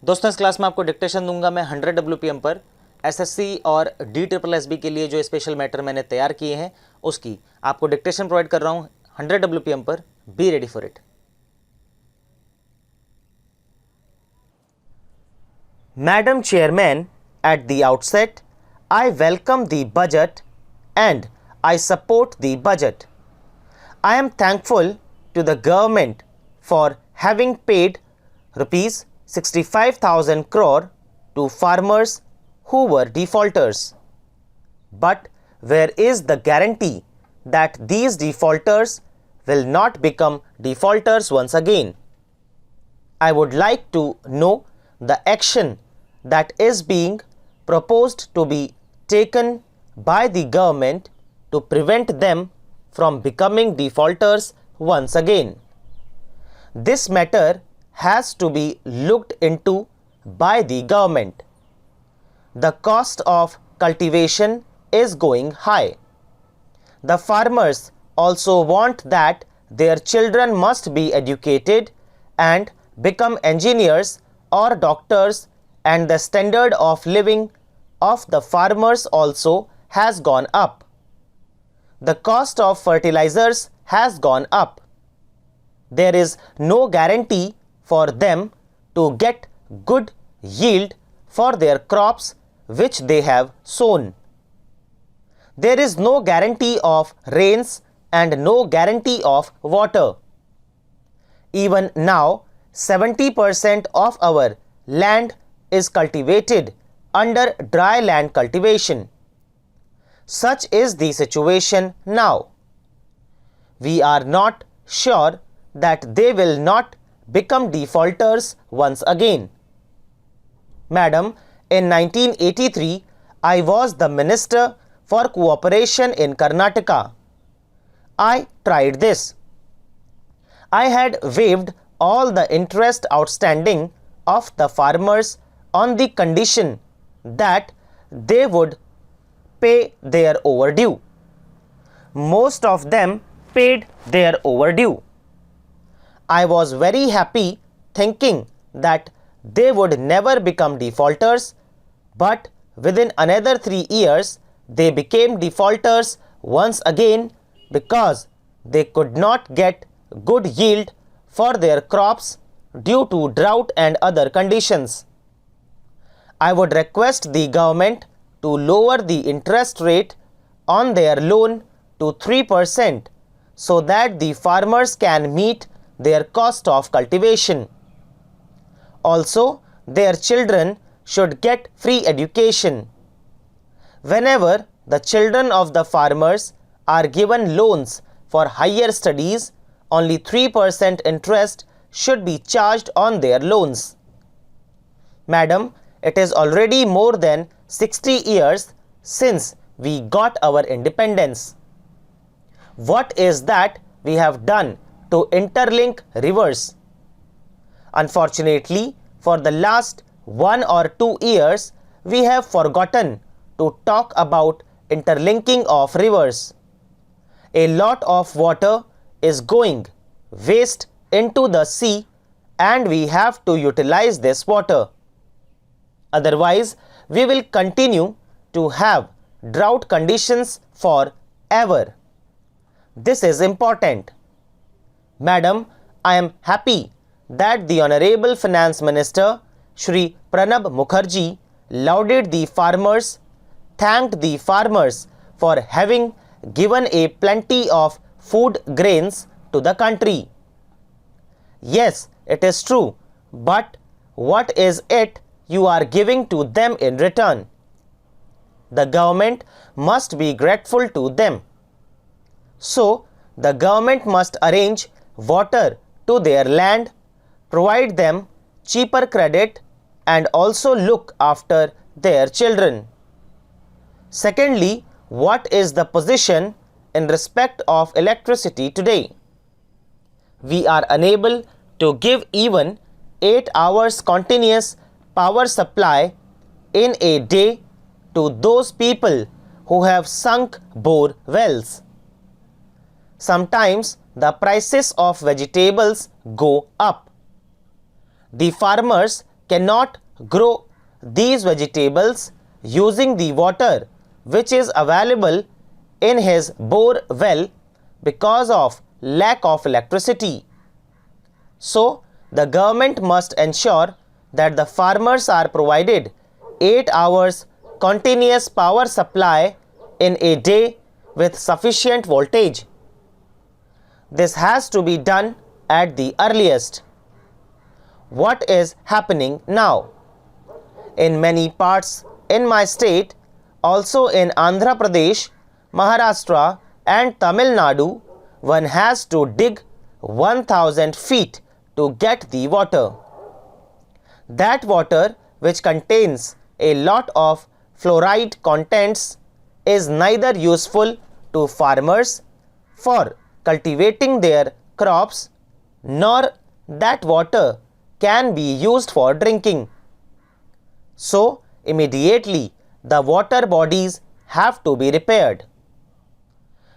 दोस्तों इस क्लास में आपको डिक्टेशन दूंगा मैं 100 WPM पर एसएससी और DSSSB के लिए जो स्पेशल मैटर मैंने तैयार किए हैं उसकी आपको डिक्टेशन प्रोवाइड कर रहा हूं 100 WPM पर। Be ready for it. Madam chairman, at the outset, I welcome the budget and I support the budget. I am thankful to the government for having paid rupees 65,000 crore to farmers who were defaulters. But where is the guarantee that these defaulters will not become defaulters once again? I would like to know the action that is being proposed to be taken by the government to prevent them from becoming defaulters once again. This matter has to be looked into by the government. The cost of cultivation is going high. The farmers also want that their children must be educated and become engineers or doctors, and the standard of living of the farmers also has gone up. The cost of fertilizers has gone up. There is no guarantee for them to get good yield for their crops which they have sown. There is no guarantee of rains and no guarantee of water. Even now, 70% of our land is cultivated under dry land cultivation. Such is the situation now. We are not sure that they will not become defaulters once again. Madam, in 1983, I was the Minister for Cooperation in Karnataka. I tried this. I had waived all the interest outstanding of the farmers on the condition that they would pay their overdue. Most of them paid their overdue. I was very happy thinking that they would never become defaulters, but within another 3 years they became defaulters once again because they could not get good yield for their crops due to drought and other conditions. I would request the government to lower the interest rate on their loan to 3% so that the farmers can meet their cost of cultivation. Also, their children should get free education. Whenever the children of the farmers are given loans for higher studies, only 3% interest should be charged on their loans. Madam, it is already more than 60 years since we got our independence. What is that we have done to interlink rivers? Unfortunately, for the last 1 or 2 years, we have forgotten to talk about interlinking of rivers. A lot of water is going waste into the sea and we have to utilize this water. Otherwise, we will continue to have drought conditions forever. This is important. Madam, I am happy that the Honorable Finance Minister Shri Pranab Mukherjee lauded the farmers, thanked the farmers for having given a plenty of food grains to the country. Yes, it is true, but what is it you are giving to them in return? The government must be grateful to them. So, the government must arrange water to their land, provide them cheaper credit and also look after their children. Secondly, what is the position in respect of electricity today? We are unable to give even 8 hours continuous power supply in a day to those people who have sunk bore wells. Sometimes the prices of vegetables go up. The farmers cannot grow these vegetables using the water which is available in his bore well because of lack of electricity. So, the government must ensure that the farmers are provided 8 hours continuous power supply in a day with sufficient voltage. This has to be done at the earliest. What is happening now? In many parts in my state, also in Andhra Pradesh, Maharashtra and Tamil Nadu, one has to dig 1000 feet to get the water. That water, which contains a lot of fluoride contents, is neither useful to farmers for cultivating their crops, nor that water can be used for drinking. So, immediately the water bodies have to be repaired.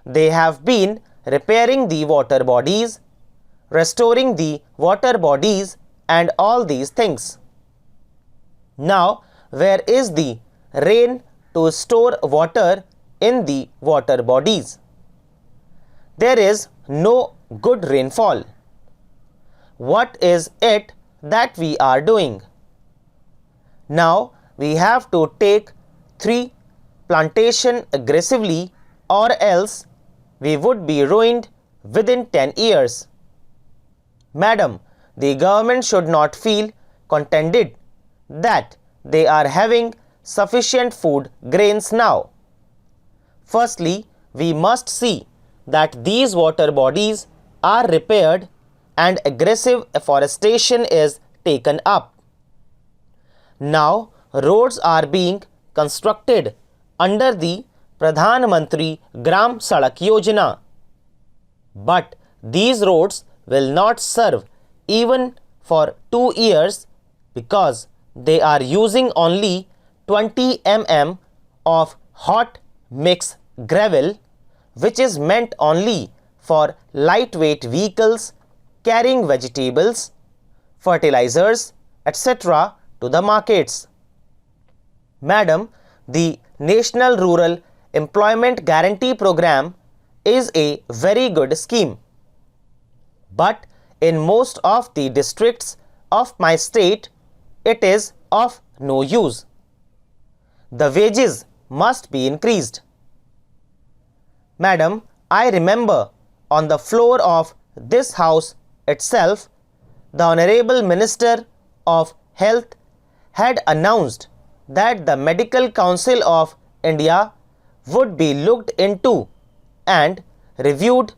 They have been repairing the water bodies, restoring the water bodies and all these things. Now, where is the rain to store water in the water bodies? There is no good rainfall. What is it that we are doing? Now, we have to take 3 plantation aggressively, or else we would be ruined within 10 years. Madam, the government should not feel contented that they are having sufficient food grains now. Firstly, we must see that these water bodies are repaired and aggressive afforestation is taken up. Now, roads are being constructed under the Pradhan Mantri Gram Sadak Yojana. But these roads will not serve even for 2 years because they are using only 20 mm of hot mix gravel, which is meant only for lightweight vehicles carrying vegetables, fertilizers, etc. to the markets. Madam, the National Rural Employment Guarantee Program is a very good scheme. But in most of the districts of my state, it is of no use. The wages must be increased. Madam, I remember on the floor of this house itself, the Honorable Minister of Health had announced that the Medical Council of India would be looked into and reviewed,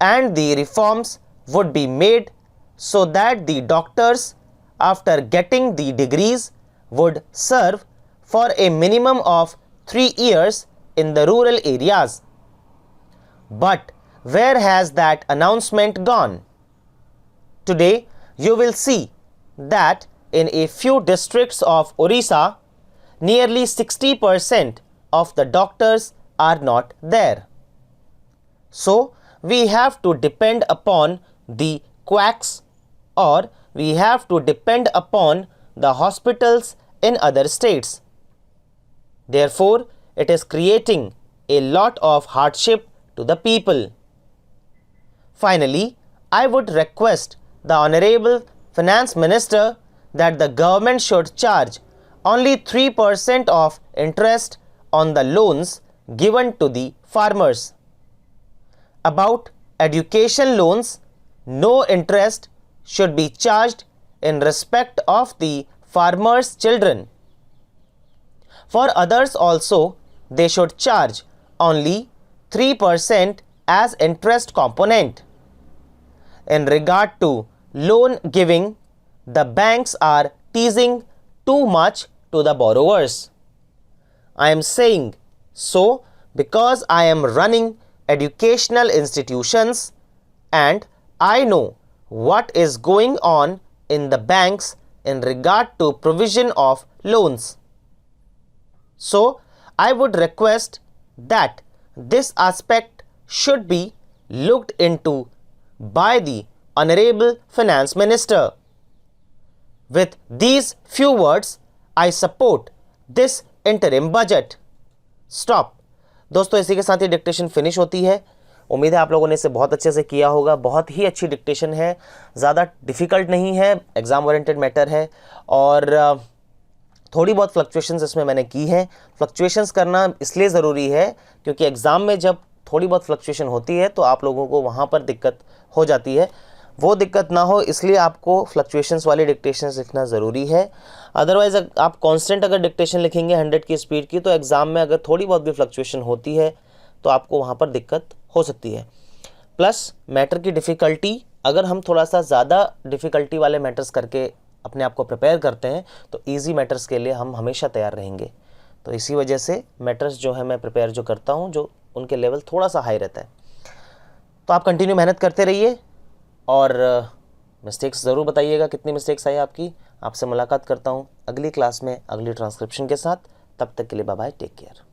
and the reforms would be made so that the doctors, after getting the degrees, would serve for a minimum of 3 years in the rural areas. But where has that announcement gone? Today, you will see that in a few districts of Orissa, nearly 60% of the doctors are not there. So, we have to depend upon the quacks, or we have to depend upon the hospitals in other states. Therefore, it is creating a lot of hardship to the people. Finally, I would request the Honorable Finance Minister that the government should charge only 3% of interest on the loans given to the farmers. About education loans, no interest should be charged in respect of the farmers' children. For others also, they should charge only 3% as interest component. In regard to loan giving, the banks are teasing too much to the borrowers. I am saying so because I am running educational institutions and I know what is going on in the banks in regard to provision of loans. So, I would request that this aspect should be looked into by the Honorable Finance Minister. With these few words, I support this interim budget. Stop. दोस्तों इसी के साथ ही dictation finish होती है। उम्मीद है आप लोगों ने इसे बहुत अच्छे से किया होगा। बहुत ही अच्छी डिक्टेशन है, ज़्यादा डिफ़िकल्ट नहीं है, एग्ज़ाम ओरिएंटेड मैटर है और थोड़ी बहुत फ्लक्चुएशंस इसमें मैंने की हैं। फ्लक्चुएशंस करना इसलिए ज़रूरी है क्योंकि एग्ज़ाम में जब थोड़ी बहुत फ्लक्चुएशन होती है तो आप लोगों को वहाँ पर दिक्कत हो जाती है। वो दिक्कत ना हो इसलिए आपको फ्लक्चुएशंस वाली डिक्टेशन लिखना ज़रूरी है। अदरवाइज़ आप कांस्टेंट अगर डिक्टेशन लिखेंगे 100 की स्पीड की तो एग्ज़ाम में अगर थोड़ी बहुत भी फ्लक्चुएशन होती है तो आपको वहाँ पर दिक्कत हो सकती है। प्लस मैटर की डिफ़िकल्टी, अगर हम थोड़ा सा ज़्यादा डिफ़िकल्टी वाले मैटर्स करके अपने आप को प्रिपेयर करते हैं तो ईजी मैटर्स के लिए हम हमेशा तैयार रहेंगे। तो इसी वजह से मैटर्स जो है मैं प्रिपेयर जो करता हूँ जो उनके लेवल थोड़ा सा हाई रहता है। तो आप कंटिन्यू मेहनत करते रहिए और मिस्टेक्स ज़रूर बताइएगा कितनी मिस्टेक्स आई आपकी। आपसे मुलाकात करता हूँ अगली क्लास में अगली ट्रांसक्रिप्शन के साथ। तब तक के लिए बाय बाय, टेक केयर।